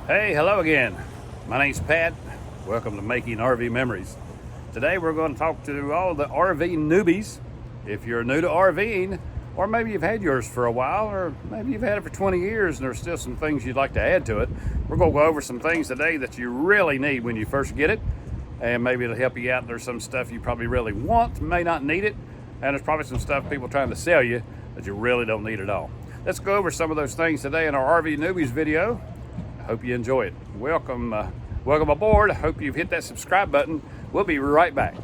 Hey, hello again. My name's Pat. Welcome to Making RV Memories. Today we're going to talk to all the RV newbies. If you're new to RVing, or maybe you've had yours for a while, or maybe you've had it for 20 years and there's still some things you'd like to add to it, we're going to go over some things today that you really need when you first get it, and maybe it'll help you out. There's some stuff you probably really want, may not need it, and there's probably some stuff people trying to sell you that you really don't need at all. Let's go over some of those things today in our RV Newbies video. I hope you enjoy it. Welcome aboard. I hope you've hit that subscribe button. We'll be right back.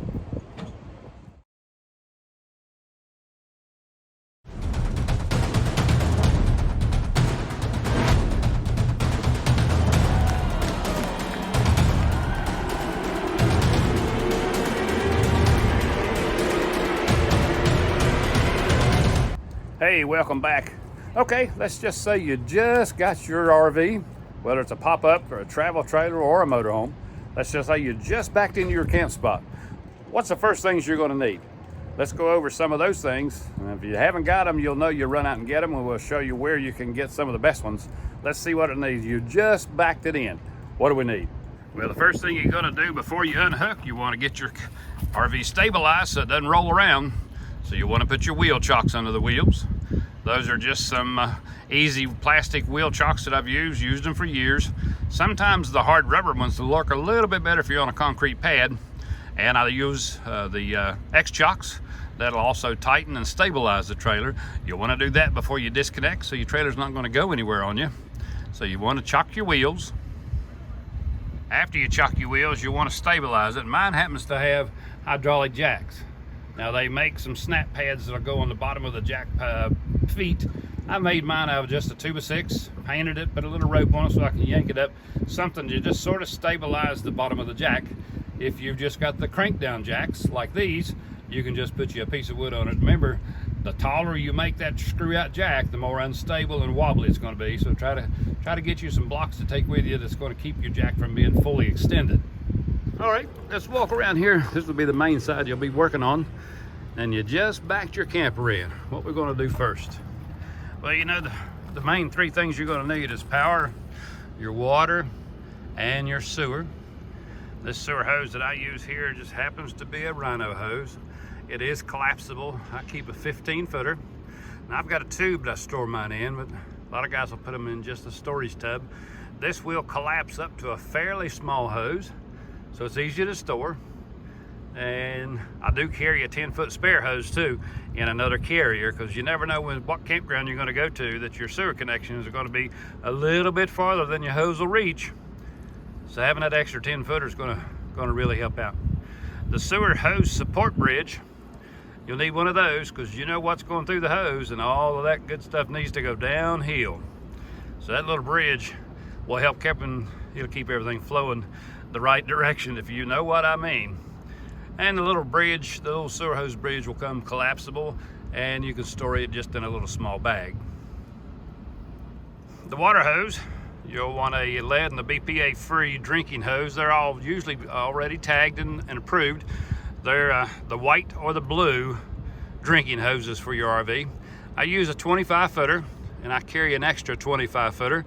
Hey, welcome back. Okay, let's just say you just got your RV, whether it's a pop-up or a travel trailer or a motorhome. Let's just say you just backed into your camp spot. What's the first things you're going to need? Let's go over some of those things. And if you haven't got them, you'll know you run out and get them, and we'll show you where you can get some of the best ones. Let's see what it needs. You just backed it in. What do we need? Well, the first thing you're going to do before you unhook, you want to get your RV stabilized so it doesn't roll around. So you want to put your wheel chocks under the wheels. Those are just some easy plastic wheel chocks that I've used them for years. Sometimes the hard rubber ones will work a little bit better if you're on a concrete pad. And I use the X chocks. That'll also tighten and stabilize the trailer. You'll want to do that before you disconnect, so your trailer's not going to go anywhere on you. So you want to chock your wheels. After you chock your wheels, you want to stabilize it. Mine happens to have hydraulic jacks. Now they make some snap pads that'll go on the bottom of the jack feet. I made mine out of just a 2x6, painted it, put a little rope on it so I can yank it up. Something to just sort of stabilize the bottom of the jack. If you've just got the crank down jacks like these, you can just put you a piece of wood on it. Remember, the taller you make that screw out jack, the more unstable and wobbly it's going to be. So try to get you some blocks to take with you that's going to keep your jack from being fully extended. All right, let's walk around here. This will be the main side you'll be working on. And you just backed your camper in. What we're going to do first? Well, you know, the main three things you're going to need is power, your water, and your sewer. This sewer hose that I use here just happens to be a Rhino hose. It is collapsible. I keep a 15-footer. Now I've got a tube that I store mine in, but a lot of guys will put them in just a storage tub. This will collapse up to a fairly small hose, so it's easy to store. And I do carry a 10-foot spare hose too in another carrier, because you never know what campground you're going to go to that your sewer connections are going to be a little bit farther than your hose will reach. So having that extra 10-footer is going to really help out. The sewer hose support bridge, you'll need one of those, because you know what's going through the hose, and all of that good stuff needs to go downhill. So that little bridge will help it'll keep everything flowing the right direction, if you know what I mean. And the little bridge, the little sewer hose bridge, will come collapsible, and you can store it just in a little small bag. The water hose, you'll want a lead and a BPA-free drinking hose. They're all usually already tagged and approved. They're the white or the blue drinking hoses for your RV. I use a 25-footer, and I carry an extra 25-footer.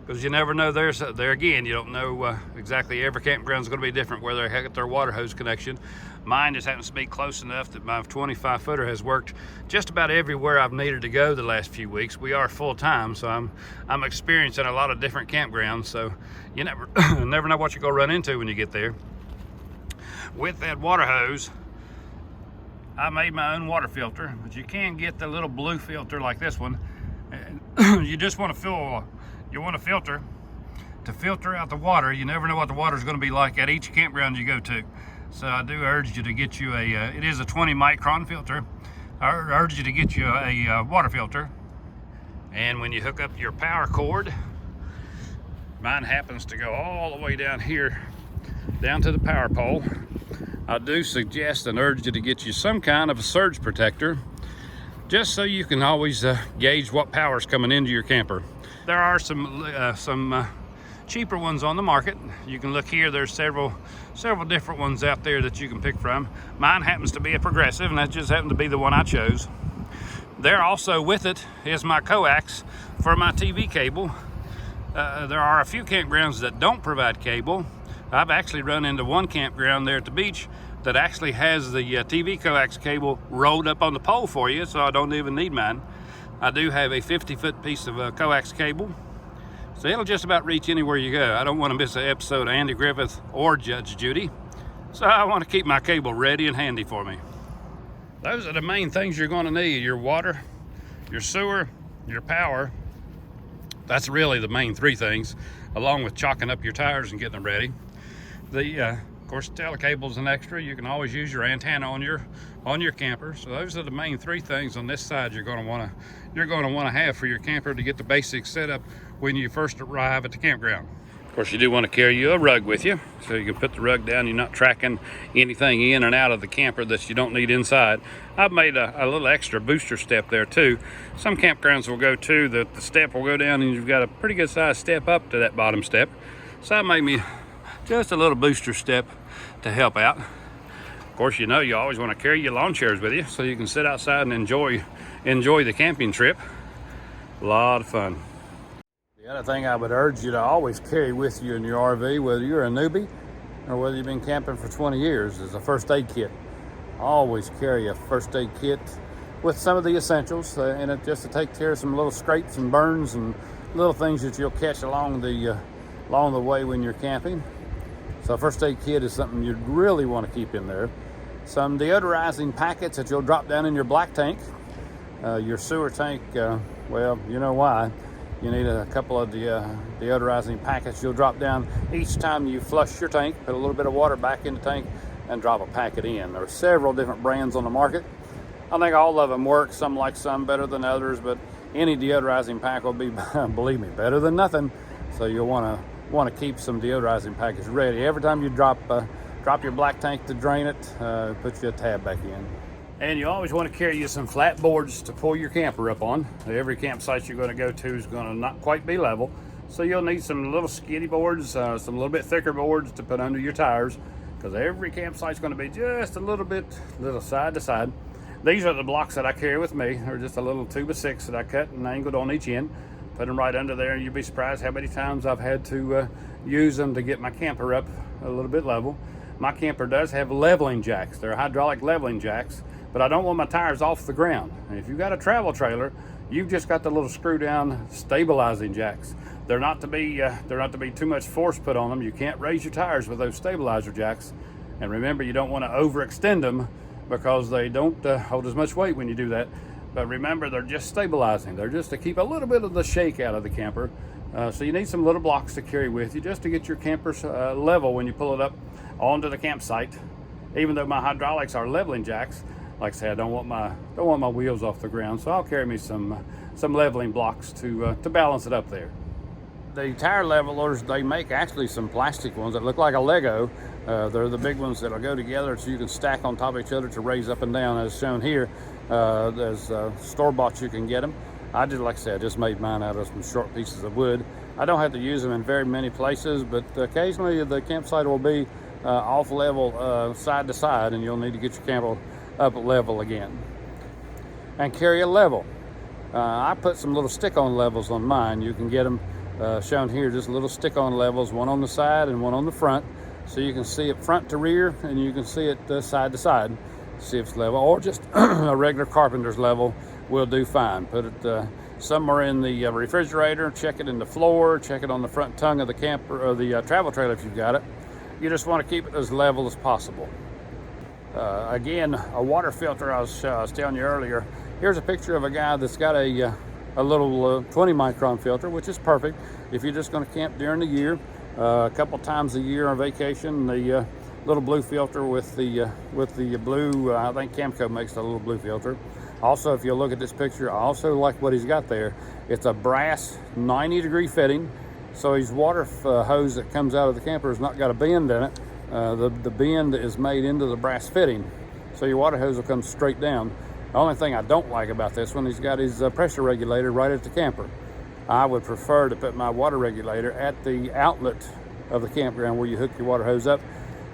Because you never know, there again, you don't know exactly, every campground is going to be different where they get their water hose connection. Mine just happens to be close enough that my 25-footer has worked just about everywhere I've needed to go the last few weeks. We are full-time, so I'm experiencing a lot of different campgrounds, so you never know what you're going to run into when you get there. With that water hose, I made my own water filter, but you can get the little blue filter like this one. And you just want to filter to filter out the water. You never know what the water is going to be like at each campground you go to. So I do urge you to get you it is a 20 micron filter. I urge you to get you a water filter. And when you hook up your power cord, mine happens to go all the way down here, down to the power pole. I do suggest and urge you to get you some kind of a surge protector, just so you can always gauge what power is coming into your camper. There are some cheaper ones on the market. You can look here. There's several different ones out there that you can pick from. Mine happens to be a Progressive, and that just happened to be the one I chose. There also with it is my coax for my TV cable. There are a few campgrounds that don't provide cable. I've actually run into one campground there at the beach that actually has the TV coax cable rolled up on the pole for you, so I don't even need mine. I do have a 50-foot piece of coax cable, so it'll just about reach anywhere you go. I don't want to miss an episode of Andy Griffith or Judge Judy, so I want to keep my cable ready and handy for me. Those are the main things you're going to need: your water, your sewer, your power. That's really the main three things, along with chalking up your tires and getting them ready. Of course, telecable's an extra. You can always use your antenna on your camper. So those are the main three things on this side you're going to want to have for your camper to get the basics set up when you first arrive at the campground. Of course, you do want to carry you a rug with you, so you can put the rug down. You're not tracking anything in and out of the camper that you don't need inside. I've made a little extra booster step there too. Some campgrounds will go to the step will go down, and you've got a pretty good size step up to that bottom step. So I made me just a little booster step to help out. Of course, you know you always want to carry your lawn chairs with you, so you can sit outside and enjoy the camping trip. A lot of fun. The other thing I would urge you to always carry with you in your RV, whether you're a newbie or whether you've been camping for 20 years, is a first aid kit. Always carry a first aid kit with some of the essentials in it, just to take care of some little scrapes and burns and little things that you'll catch along the way when you're camping. So a first aid kit is something you'd really want to keep in there. Some deodorizing packets that you'll drop down in your black tank. Your sewer tank, well, you know why. You need a couple of deodorizing packets you'll drop down each time you flush your tank. Put a little bit of water back in the tank and drop a packet in. There are several different brands on the market. I think all of them work. Some like some better than others, but any deodorizing pack will be, believe me, better than nothing. So you'll want to keep some deodorizing packets ready. Every time you drop your black tank to drain it, put you a tab back in. And you always want to carry you some flat boards to pull your camper up on. Every campsite you're going to go to is going to not quite be level, so you'll need some little skinny boards, some little bit thicker boards to put under your tires, because every campsite's going to be just a little side to side. These are the blocks that I carry with me. They're just a little 2x6 that I cut and angled on each end. Put them right under there, and you'll be surprised how many times I've had to use them to get my camper up a little bit level. My camper does have leveling jacks. They're hydraulic leveling jacks, but I don't want my tires off the ground. And if you've got a travel trailer, you've just got the little screw down stabilizing jacks. They're not to be too much force put on them. You can't raise your tires with those stabilizer jacks. And remember, you don't want to overextend them, because they don't hold as much weight when you do that. But remember, they're just stabilizing. They're just to keep a little bit of the shake out of the camper. So you need some little blocks to carry with you just to get your camper level when you pull it up onto the campsite. Even though my hydraulics are leveling jacks, like I said, I don't want my wheels off the ground, so I'll carry me some leveling blocks to balance it up there. The tire levelers, they make actually some plastic ones that look like a Lego. They're the big ones that'll go together so you can stack on top of each other to raise up and down, as shown here. There's store-bought, you can get them. Like I said, I just made mine out of some short pieces of wood. I don't have to use them in very many places, but occasionally the campsite will be off level side to side, and you'll need to get your camper up level again. And carry a level. I put some little stick-on levels on mine. You can get them shown here, just little stick-on levels, one on the side and one on the front, so you can see it front to rear, and you can see it side to side, see if it's level, or just a regular carpenter's level will do fine. Put it somewhere in the refrigerator, check it in the floor, check it on the front tongue of the camper or the travel trailer if you've got it. You just want to keep it as level as possible. Again, a water filter, I was telling you earlier. Here's a picture of a guy that's got a little 20 micron filter, which is perfect if you're just going to camp during the year. A couple times a year on vacation, the little blue filter with the blue, I think Camco makes a little blue filter. Also, if you look at this picture, I also like what he's got there. It's a brass 90-degree fitting, so his water hose that comes out of the camper has not got a bend in it. The bend is made into the brass fitting, so your water hose will come straight down. The only thing I don't like about this one, he's got his pressure regulator right at the camper. I would prefer to put my water regulator at the outlet of the campground where you hook your water hose up.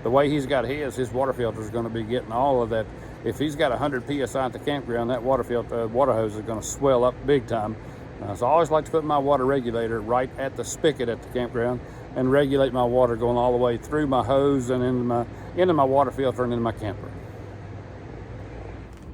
The way he's got his water filter is going to be getting all of that. If he's got 100 PSI at the campground, that water hose is going to swell up big time. So I always like to put my water regulator right at the spigot at the campground and regulate my water going all the way through my hose and into my water filter and into my camper.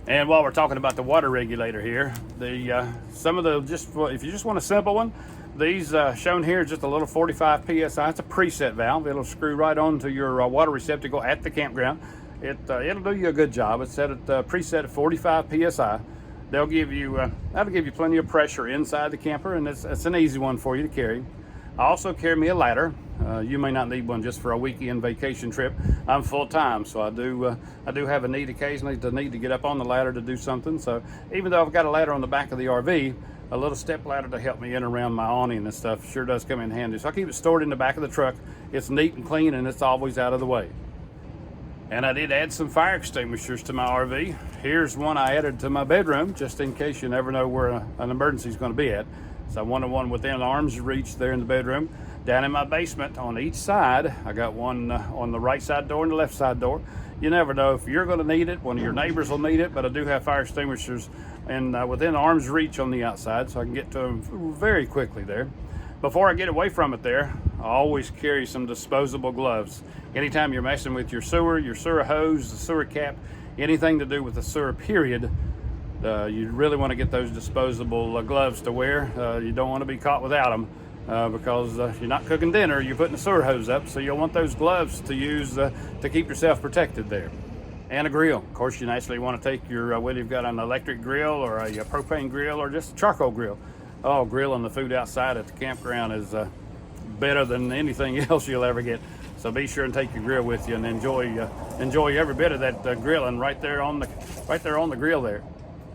And while we're talking about the water regulator here, if you just want a simple one, these shown here is just a little 45 psi. It's a preset valve. It'll screw right onto your water receptacle at the campground. It'll do you a good job. It's set at preset at 45 psi. That'll give you plenty of pressure inside the camper, and it's an easy one for you to carry. I also carry me a ladder. You may not need one just for a weekend vacation trip. I'm full-time, so I do have a need occasionally to get up on the ladder to do something. So even though I've got a ladder on the back of the RV, a little step ladder to help me in around my awning and stuff sure does come in handy. So I keep it stored in the back of the truck. It's neat and clean, and it's always out of the way. And I did add some fire extinguishers to my RV. Here's one I added to my bedroom, just in case you never know where an emergency is going to be at. So I wanted one within arm's reach there in the bedroom. Down in my basement on each side, I got one on the right side door and the left side door. You never know if you're going to need it, one of your neighbors will need it, but I do have fire extinguishers and within arm's reach on the outside, so I can get to them very quickly there. Before I get away from it there, I always carry some disposable gloves. Anytime you're messing with your sewer hose, the sewer cap, anything to do with the sewer period, you really want to get those disposable gloves to wear. You don't want to be caught without them because you're not cooking dinner, you're putting the sewer hose up, so you'll want those gloves to use to keep yourself protected there. And a grill. Of course, you naturally want to take your, whether you've got an electric grill or a propane grill or just a charcoal grill. Oh, grilling the food outside at the campground is better than anything else you'll ever get. So be sure and take your grill with you and enjoy every bit of that grilling right there on the grill there.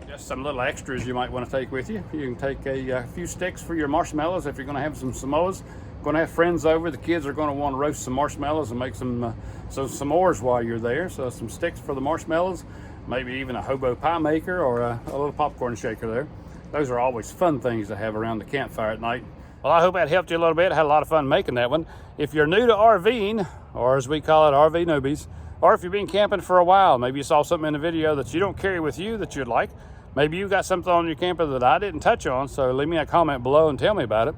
Just some little extras you might want to take with you. You can take a few sticks for your marshmallows if you're going to have some Samoas. Going to have friends over. The kids are going to want to roast some marshmallows and make some s'mores while you're there. So some sticks for the marshmallows, maybe even a hobo pie maker or a little popcorn shaker there. Those are always fun things to have around the campfire at night. Well, I hope that helped you a little bit. I had a lot of fun making that one. If you're new to RVing, or as we call it, RV newbies, or if you've been camping for a while, maybe you saw something in the video that you don't carry with you that you'd like. Maybe you got something on your camper that I didn't touch on, so leave me a comment below and tell me about it.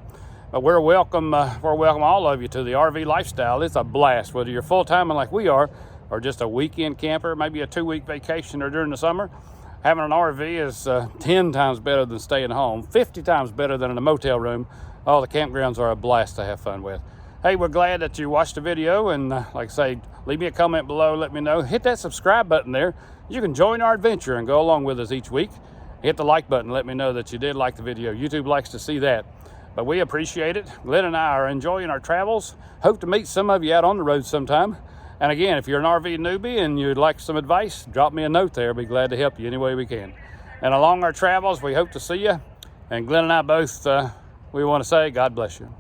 But we're welcome all of you to the RV lifestyle. It's a blast, whether you're full-time like we are, or just a weekend camper, maybe a 2-week vacation or during the summer. Having an RV is 10 times better than staying home, 50 times better than in a motel room. Oh, the campgrounds are a blast to have fun with. Hey, we're glad that you watched the video, and like I say, leave me a comment below, let me know. Hit that subscribe button there. You can join our adventure and go along with us each week. Hit the like button, let me know that you did like the video. YouTube likes to see that. But we appreciate it. Glenn and I are enjoying our travels. Hope to meet some of you out on the road sometime. And again, if you're an RV newbie and you'd like some advice, drop me a note there. I'll be glad to help you any way we can. And along our travels, we hope to see you. And Glenn and I both, we want to say God bless you.